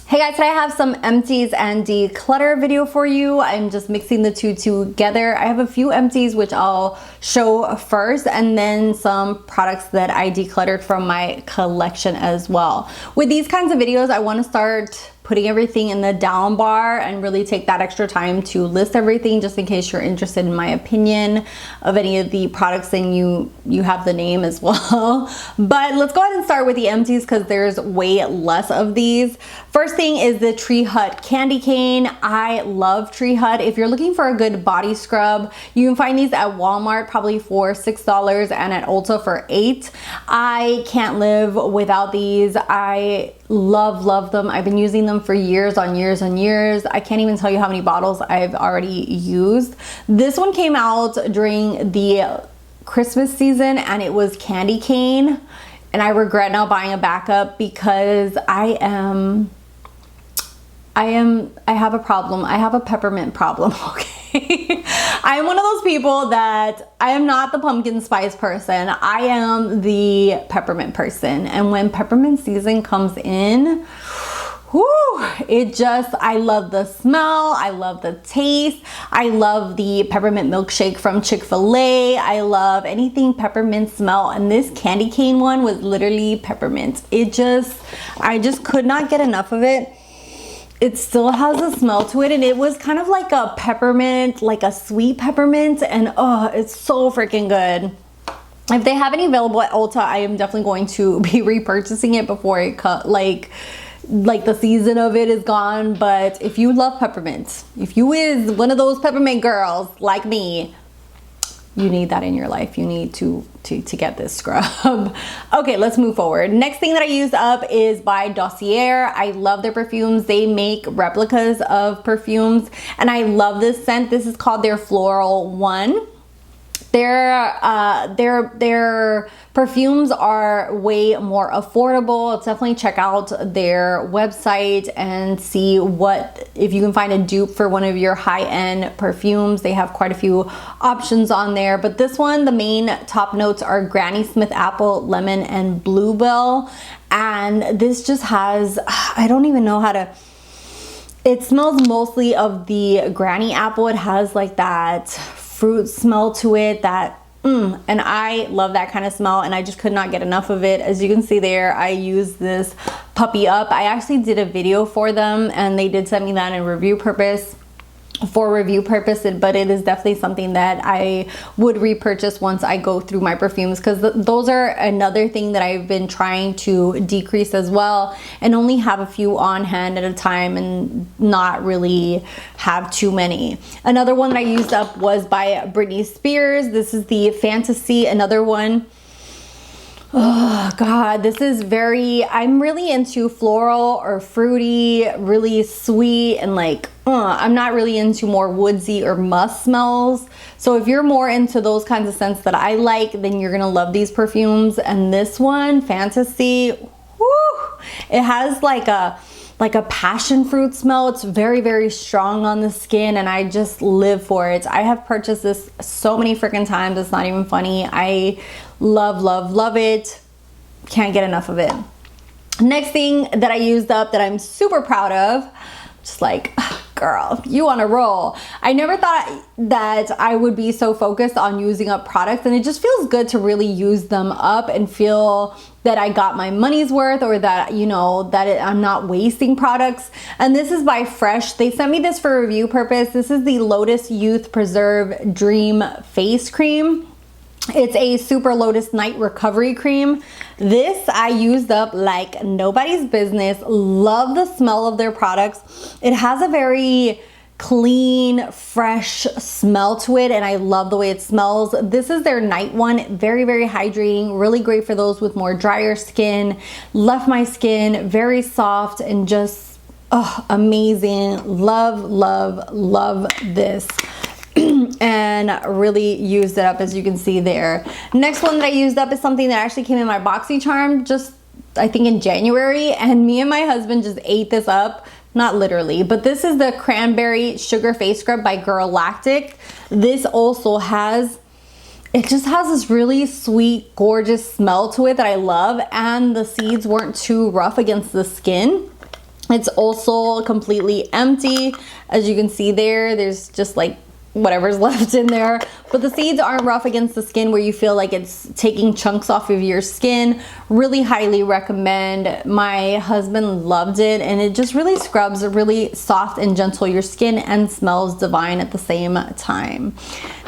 Hey guys, today I have some empties and declutter video for you. I'm just mixing the two together. I have a few empties which I'll show first, and then some products that I decluttered from my collection as well. With these kinds of videos, I want to start putting everything in the down bar and really take that extra time to list everything, just in case you're interested in my opinion of any of the products, and you have the name as well. But let's go ahead and start with the empties because there's way less of these. First thing is the Tree Hut candy cane. I love Tree Hut. If you're looking for a good body scrub, you can find these at Walmart probably for $6 and at Ulta for $8. I can't live without these. I love them. I've been using them for years on years on years. I can't even tell you how many bottles I've already used. This one came out during the Christmas season and it was candy cane, and I regret now buying a backup because I have a problem. I have a peppermint problem, okay? I'm one of those people that I am not the pumpkin spice person. I am the peppermint person. And when peppermint season comes in, whoo, I love the smell, I love the taste, I love the peppermint milkshake from Chick-fil-A, I love anything peppermint smell, and this candy cane one was literally peppermint. I just could not get enough of it. It still has a smell to it, and it was kind of like a peppermint, like a sweet peppermint, and oh, it's so freaking good. If they have any available at Ulta, I am definitely going to be repurchasing it before it like the season of it is gone. But if you love peppermint, if you is one of those peppermint girls like me, you need that in your life. You need to get this scrub. Okay, let's move forward. Next thing that I used up is by Dossier. I love their perfumes. They make replicas of perfumes, and I love this scent. This is called their Floral One. Their perfumes are way more affordable. Definitely check out their website and see if you can find a dupe for one of your high-end perfumes. They have quite a few options on there, but this one, the main top notes are Granny Smith apple, lemon, and bluebell. And this just has, I don't even know how to, it smells mostly of the Granny apple. It has like that fruit smell to it, and I love that kind of smell, and I just could not get enough of it. As you can see there, I used this puppy up. I actually did a video for them, and they did send me that in review purposes, but it is definitely something that I would repurchase once I go through my perfumes, because those are another thing that I've been trying to decrease as well, and only have a few on hand at a time and not really have too many. Another one that I used up was by Britney Spears. This is the Fantasy, another one. Oh God, this is I'm really into floral or fruity, really sweet, and like, I'm not really into more woodsy or musk smells. So if you're more into those kinds of scents that I like, then you're gonna love these perfumes. And this one, Fantasy, whoo, it has like a passion fruit smell. It's very strong on the skin, and I just live for it. I have purchased this so many freaking times, it's not even funny. I love it. Can't get enough of it. Next thing that I used up that I'm super proud of, just like, girl, you on a roll. I never thought that I would be so focused on using up products, and it just feels good to really use them up and feel that I got my money's worth, or that, I'm not wasting products. And this is by Fresh. They sent me this for review purpose. This is the Lotus Youth Preserve Dream Face Cream. It's a Super Lotus Night Recovery Cream. This I used up like nobody's business. Love the smell of their products. It has a very clean, fresh smell to it, and I love the way it smells. This is their night one. Very hydrating. Really great for those with more drier skin. Left my skin very soft and just amazing. Love this. And really used it up, as you can see there. Next one that I used up is something that actually came in my BoxyCharm just, I think, in January, and me and my husband just ate this up. Not literally, but this is the Cranberry Sugar Face Scrub by Girl Lactic. This also has, it just has this really sweet, gorgeous smell to it that I love, and the seeds weren't too rough against the skin. It's also completely empty. As you can see there, there's just like whatever's left in there, but the seeds aren't rough against the skin where you feel like it's taking chunks off of your skin. Really highly recommend. My husband loved it, and it just really scrubs really soft and gentle your skin and smells divine at the same time.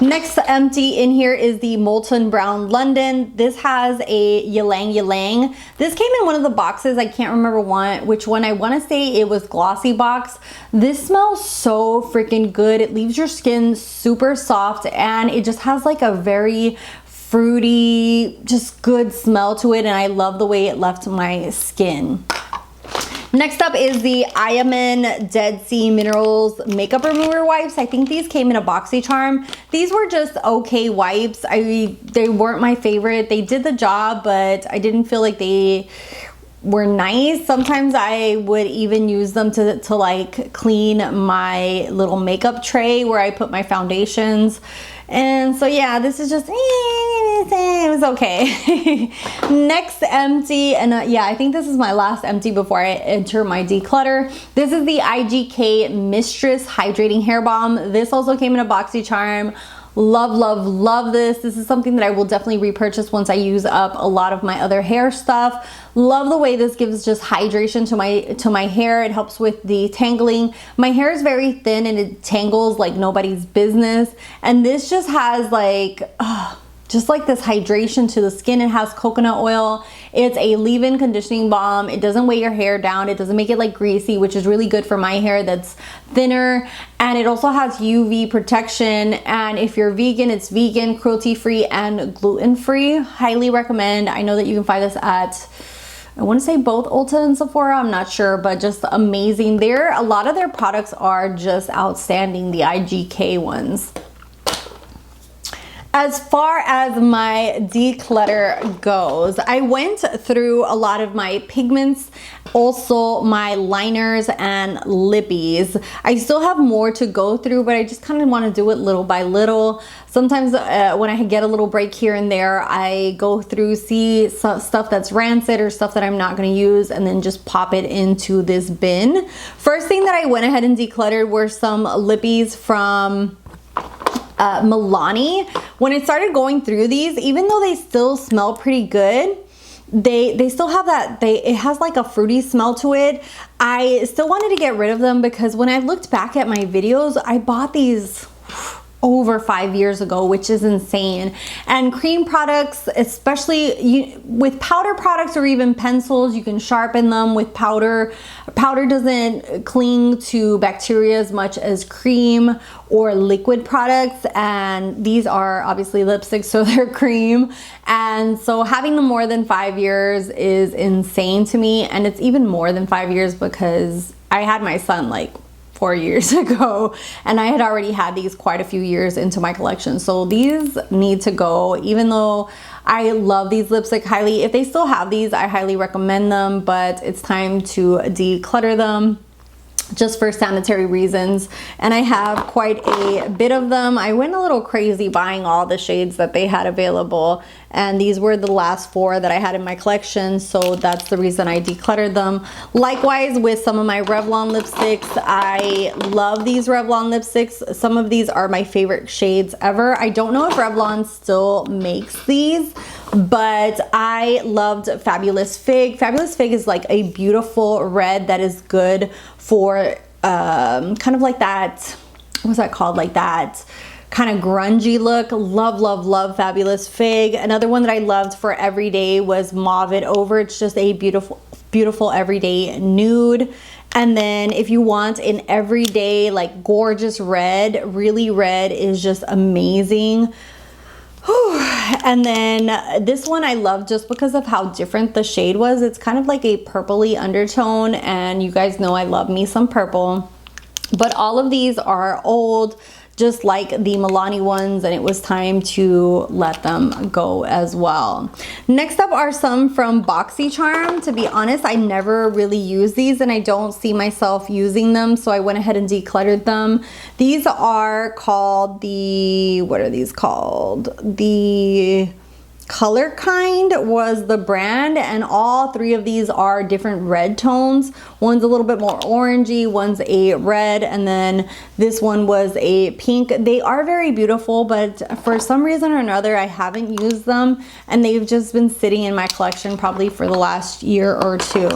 Next empty in here is the Molten Brown London. This has a ylang ylang. This came in one of the boxes. I can't remember which one. I want to say it was glossy box. This smells so freaking good. It leaves your skin super soft, and it just has like a very fruity, just good smell to it, and I love the way it left my skin. Next up is the Iamin Dead Sea Minerals Makeup Remover Wipes. I think these came in a BoxyCharm. These were just okay wipes. They weren't my favorite. They did the job, but I didn't feel like they were nice. Sometimes I would even use them to like clean my little makeup tray where I put my foundations. And so yeah, this is just, it was okay. Next empty, and yeah, I think this is my last empty before I enter my declutter. This is the IGK Mistress Hydrating Hair Balm. This also came in a BoxyCharm. Love, love, love this. This is something that I will definitely repurchase once I use up a lot of my other hair stuff. Love the way this gives just hydration to my hair. It helps with detangling. My hair is very thin and it tangles like nobody's business. And this just has like, just like this hydration to the skin. It has coconut oil. It's a leave-in conditioning balm. It doesn't weigh your hair down. It doesn't make it like greasy, which is really good for my hair that's thinner. And it also has UV protection. And if you're vegan, it's vegan, cruelty-free, and gluten-free. Highly recommend. I know that you can find this at, I want to say both Ulta and Sephora, I'm not sure, but just amazing. A lot of their products are just outstanding, the IGK ones. As far as my declutter goes, I went through a lot of my pigments, also my liners and lippies. I still have more to go through, but I just kind of want to do it little by little. Sometimes when I get a little break here and there, I go through, see stuff that's rancid or stuff that I'm not going to use, and then just pop it into this bin. First thing that I went ahead and decluttered were some lippies from Milani. When I started going through these, even though they still smell pretty good, they still have that, it has like a fruity smell to it. I still wanted to get rid of them because when I looked back at my videos, I bought these over 5 years ago, which is insane. And cream products, especially with powder products or even pencils, you can sharpen them with powder. Powder doesn't cling to bacteria as much as cream or liquid products, and these are obviously lipsticks, so they're cream. And so having them more than 5 years is insane to me, and it's even more than 5 years because I had my son like 4 years ago, and I had already had these quite a few years into my collection. So these need to go, even though I love these lipstick highly. If they still have these, I highly recommend them, but it's time to declutter them just for sanitary reasons. And I have quite a bit of them. I went a little crazy buying all the shades that they had available, and these were the last 4 that I had in my collection, so that's the reason I decluttered them. Likewise with some of my Revlon lipsticks. I love these Revlon lipsticks. Some of these are my favorite shades ever. I don't know if Revlon still makes these, but I loved Fabulous Fig. Fabulous Fig is like a beautiful red that is good for kind of like that, what's that called, like that kind of grungy look. Love, love, love Fabulous Fig. Another one that I loved for everyday was Mauve It Over. It's just a beautiful, beautiful everyday nude. And then if you want an everyday like gorgeous red, really red is just amazing. And then this one I love just because of how different the shade was. It's kind of like a purpley undertone, and you guys know I love me some purple. But all of these are old, just like the Milani ones, and it was time to let them go as well. Next up are some from BoxyCharm. To be honest, I never really use these, and I don't see myself using them, so I went ahead and decluttered them. These are called the, what are these called? The Color Kind was the brand, and all three of these are different red tones. One's a little bit more orangey, one's a red, and then this one was a pink. They are very beautiful, but for some reason or another I haven't used them, and they've just been sitting in my collection probably for the last year or two.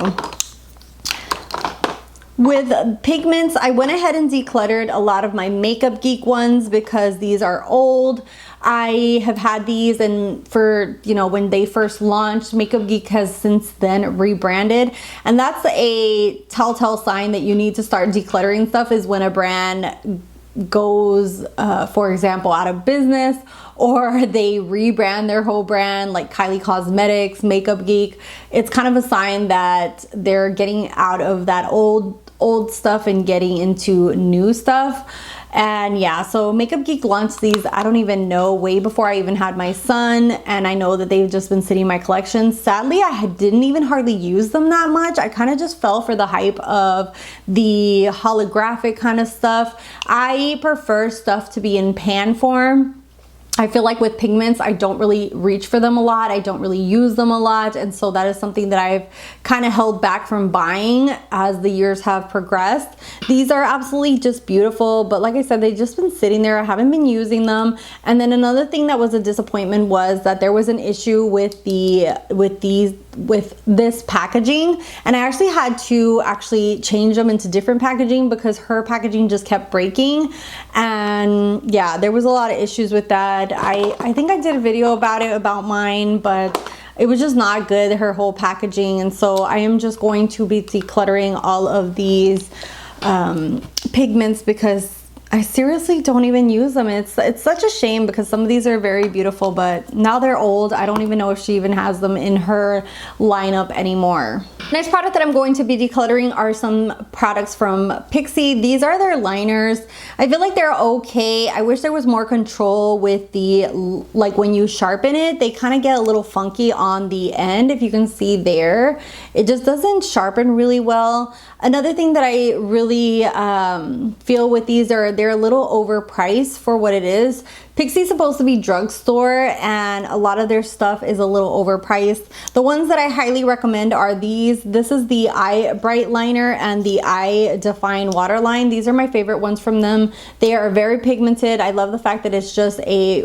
With pigments, I went ahead and decluttered a lot of my Makeup Geek ones because these are old. I have had these, and for, you know, when they first launched, Makeup Geek has since then rebranded, and that's a telltale sign that you need to start decluttering stuff, is when a brand goes, for example, out of business, or they rebrand their whole brand, like Kylie Cosmetics, Makeup Geek. It's kind of a sign that they're getting out of that old stuff and getting into new stuff. And yeah, so Makeup Geek launched these, I don't even know, way before I even had my son, and I know that they've just been sitting in my collection. Sadly, I didn't even hardly use them that much. I kind of just fell for the hype of the holographic kind of stuff. I prefer stuff to be in pan form. I feel like with pigments, I don't really reach for them a lot. I don't really use them a lot. And so that is something that I've kind of held back from buying as the years have progressed. These are absolutely just beautiful. But like I said, they've just been sitting there. I haven't been using them. And then another thing that was a disappointment was that there was an issue with this packaging. And I actually had to change them into different packaging because her packaging just kept breaking. And yeah, there was a lot of issues with that. I think I did a video about it, about mine, but it was just not good, her whole packaging. And so I am just going to be decluttering all of these pigments because I seriously don't even use them. It's such a shame because some of these are very beautiful, but now they're old. I don't even know if she even has them in her lineup anymore. Next product that I'm going to be decluttering are some products from Pixi. These are their liners. I feel like they're okay. I wish there was more control with the, like when you sharpen it, they kind of get a little funky on the end. If you can see there, it just doesn't sharpen really well. Another thing that I really feel with these are they're a little overpriced for what it is. Pixi's supposed to be drugstore, and a lot of their stuff is a little overpriced. The ones that I highly recommend are these. This is the Eye Bright Liner and the Eye Define Waterline. These are my favorite ones from them. They are very pigmented. I love the fact that it's just a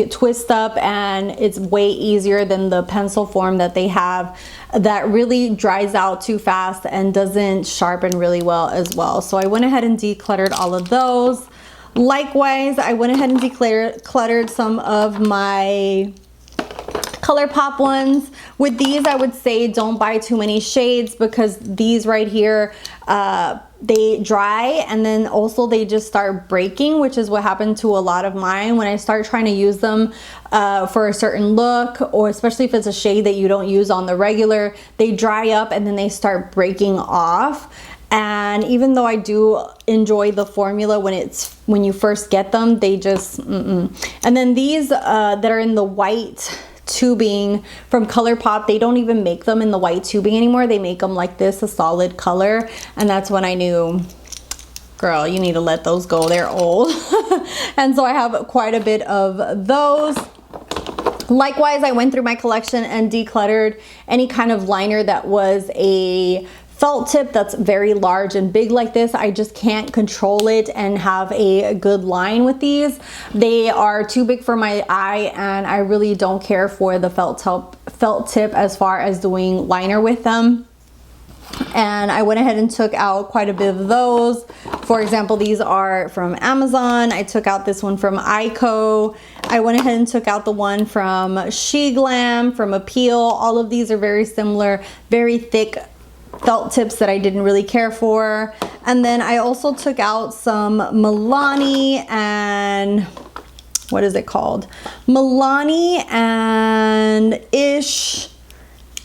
twist up, and it's way easier than the pencil form that they have that really dries out too fast and doesn't sharpen really well as well. So I went ahead and decluttered all of those. Likewise, I went ahead and decluttered some of my ColourPop ones. With these, I would say don't buy too many shades because these right here, they dry and then also they just start breaking, which is what happened to a lot of mine. When I start trying to use them for a certain look, or especially if it's a shade that you don't use on the regular, they dry up and then they start breaking off. And even though I do enjoy the formula when you first get them, they just And then these that are in the white tubing from ColourPop, they don't even make them in the white tubing anymore. They make them like this, a solid color, and that's when I knew, girl, you need to let those go, they're old. And so I have quite a bit of those. Likewise, I went through my collection and decluttered any kind of liner that was a felt tip that's very large and big like this. I just can't control it and have a good line with these. They are too big for my eye, and I really don't care for the felt tip as far as doing liner with them. And I went ahead and took out quite a bit of those. For example, these are from Amazon. I took out this one from Ico. I went ahead and took out the one from SheGlam, from Appeal. All of these are very similar, very thick felt tips that I didn't really care for. And then I also took out some Milani and what is it called? Milani and Ish,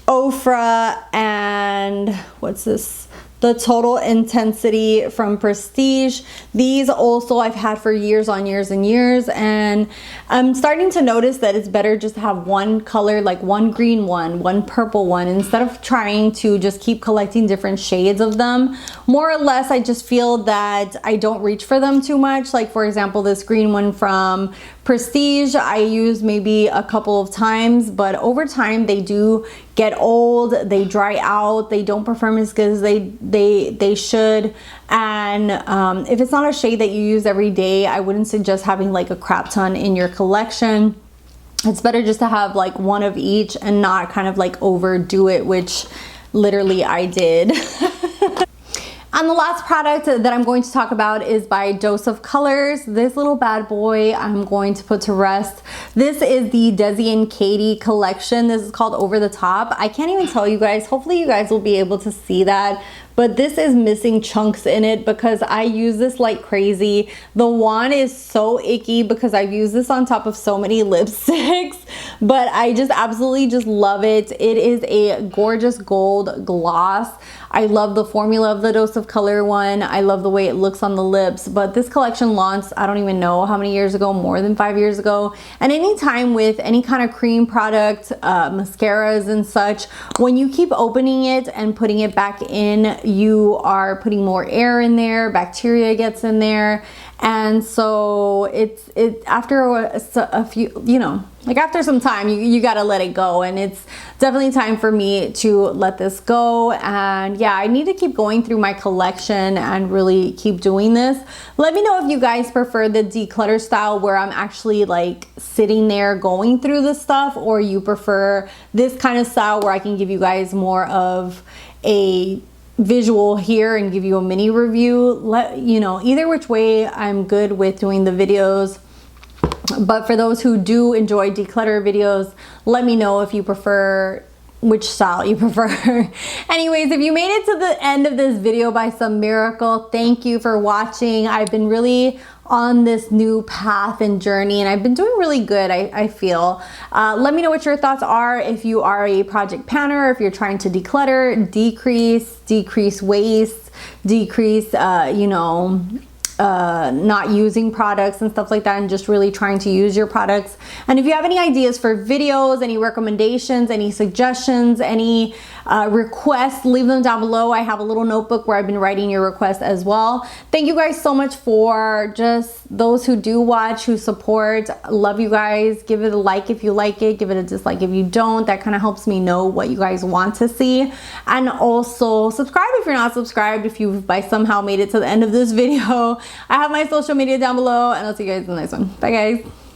Ofra, and what's this? The Total Intensity from Prestige. These also I've had for years on years and years, and I'm starting to notice that it's better just to have one color, like one green one purple one, instead of trying to just keep collecting different shades of them. More or less, I just feel that I don't reach for them too much. Like for example, this green one from Prestige I use maybe a couple of times, but over time they do get old, they dry out, they don't perform as good as they should. And if it's not a shade that you use every day, I wouldn't suggest having like a crap ton in your collection. It's better just to have like one of each and not kind of like overdo it, which literally I did. And the last product that I'm going to talk about is by Dose of Colors. This little bad boy I'm going to put to rest. This is the Desi and Katie collection. This is called Over the Top. I can't even tell you guys. Hopefully you guys will be able to see that. But this is missing chunks in it because I use this like crazy. The wand is so icky because I've used this on top of so many lipsticks, but I just absolutely just love it. It is a gorgeous gold gloss. I love the formula of the Dose of Color one. I love the way it looks on the lips, but this collection launched, I don't even know how many years ago, more than 5 years ago. And anytime with any kind of cream product, mascaras and such, when you keep opening it and putting it back in, you are putting more air in there, bacteria gets in there. And so it's after a few, you know, like after some time, you got to let it go. And it's definitely time for me to let this go. And yeah, I need to keep going through my collection and really keep doing this. Let me know if you guys prefer the declutter style where I'm actually like sitting there going through the stuff, or you prefer this kind of style where I can give you guys more of a visual here and give you a mini review. Let you know, either which way, I'm good with doing the videos. But for those who do enjoy declutter videos, let me know if you prefer, which style you prefer. Anyways, if you made it to the end of this video by some miracle, thank you for watching. I've been really on this new path and journey, and I've been doing really good, I feel. Let me know what your thoughts are. If you are a project planner, if you're trying to declutter, decrease waste, decrease, you know, not using products and stuff like that, and just really trying to use your products. And if you have any ideas for videos, any recommendations, any suggestions, any requests, leave them down below. I have a little notebook where I've been writing your requests as well. Thank you guys so much for just those who do watch, who support. Love you guys. Give it a like if you like it, give it a dislike if you don't. That kind of helps me know what you guys want to see. And also subscribe if you're not subscribed, if you by somehow made it to the end of this video. I have my social media down below, and I'll see you guys in the next one. Bye guys.